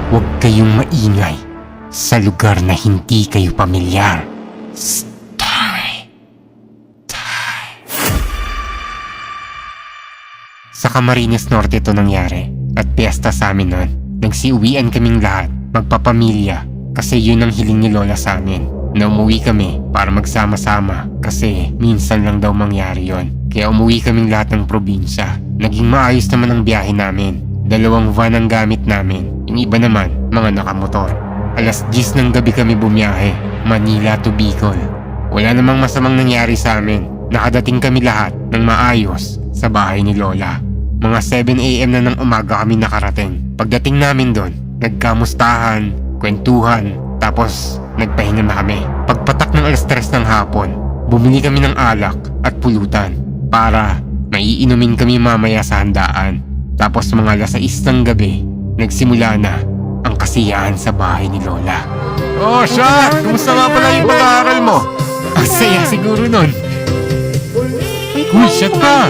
Huwag kayong maingay sa lugar na hindi kayo pamilyar. Story time. Sa Camarines Norte ito nangyari at piyesta sa amin nun. Nagsiuwian kaming lahat, magpapamilya, kasi yun ang hiling ni Lola sa amin. Na umuwi kami para magsama-sama kasi minsan lang daw mangyari yon. Kaya umuwi kaming lahat ng probinsya. Naging maayos naman ang biyahe namin. 2 van ang gamit namin. Yung iba naman, mga nakamotor. 10:00 ng gabi kami bumiyahe, Manila to Bicol. Wala namang masamang nangyari sa amin. Nakadating kami lahat ng maayos sa bahay ni Lola. Mga 7 AM na ng umaga kami nakarating. Pagdating namin doon, nagkamustahan, kwentuhan, tapos nagpahinga na kami. Pagpatak ng 3:00 ng hapon, bumili kami ng alak at pulutan para maiinumin kami mamaya sa handaan. Tapos mga 6:00 ng gabi, nagsimula na ang kasiyahan sa bahay ni Lola. Oh, siya! Kumusta nga pala yung pag-aaral mo? Ang saya siguro nun. Uy, shit ka!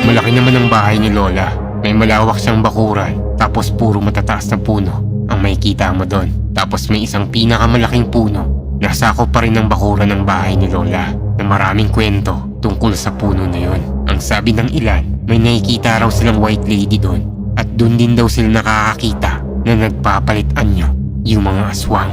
Malaki naman ang bahay ni Lola. May malawak siyang bakuran, tapos puro matataas na puno ang makikita mo doon. Tapos may isang pinakamalaking puno. Nasakop pa rin ng bakuran ng bahay ni Lola na maraming kwento tungkol sa puno na yon. Ang sabi ng ilan, may nakikita raw silang white lady doon at doon din daw sila nakakakita na nagpapalit anyo yung mga aswang.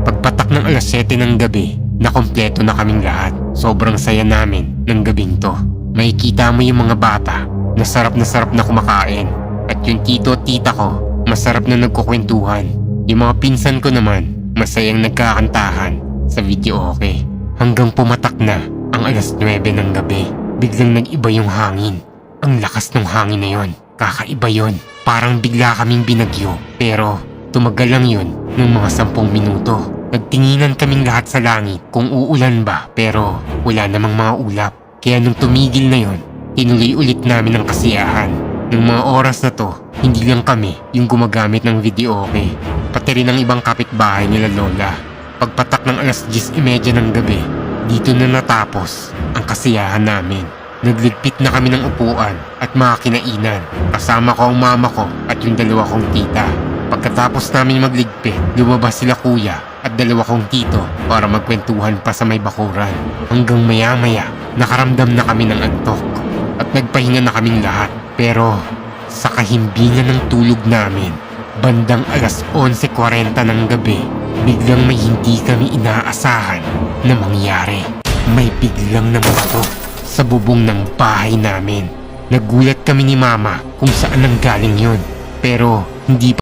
Pagpatak ng 7:00 ng gabi, nakompleto na kaming lahat. Sobrang saya namin ng gabing to. Makikita mo yung mga bata na sarap na kumakain. At yung tito at tita ko, masarap na nagkukwentuhan. Yung mga pinsan ko naman, masayang nagkakantahan sa video okay. Hanggang pumatak na ang 9:00 ng gabi. Biglang nag-iba yung hangin. Ang lakas ng hangin na yon. Kakaiba yon. Parang bigla kaming binagyo. Pero tumagal lang yun ng mga 10 minuto. Nagtinginan kaming lahat sa langit kung uulan ba, pero wala namang mga ulap. Kaya nung tumigil na yon, tinuloy ulit namin ang kasiyahan. Nung mga oras na to, hindi lang kami yung gumagamit ng video okay. Pati rin ang ibang kapitbahay nila Lola. Pagpatak ng 10:30 ng gabi, dito na natapos ang kasiyahan namin. Nagligpit na kami ng upuan at mga kinainan. Kasama ko ang mama ko at yung 2 kong tita. Pagkatapos namin magligpit, lumabas sila kuya at 2 kong tito para magkwentuhan pa sa may bakuran. Hanggang maya-maya, nakaramdam na kami ng antok at nagpahinga na kaming lahat. Pero sa kahimbingan ng tulog namin, bandang 11:40 ng gabi, biglang may hindi kami inaasahan na mangyari. May biglang namato sa bubong ng bahay namin. Nagulat kami ni mama kung saan nanggaling yun. Pero hindi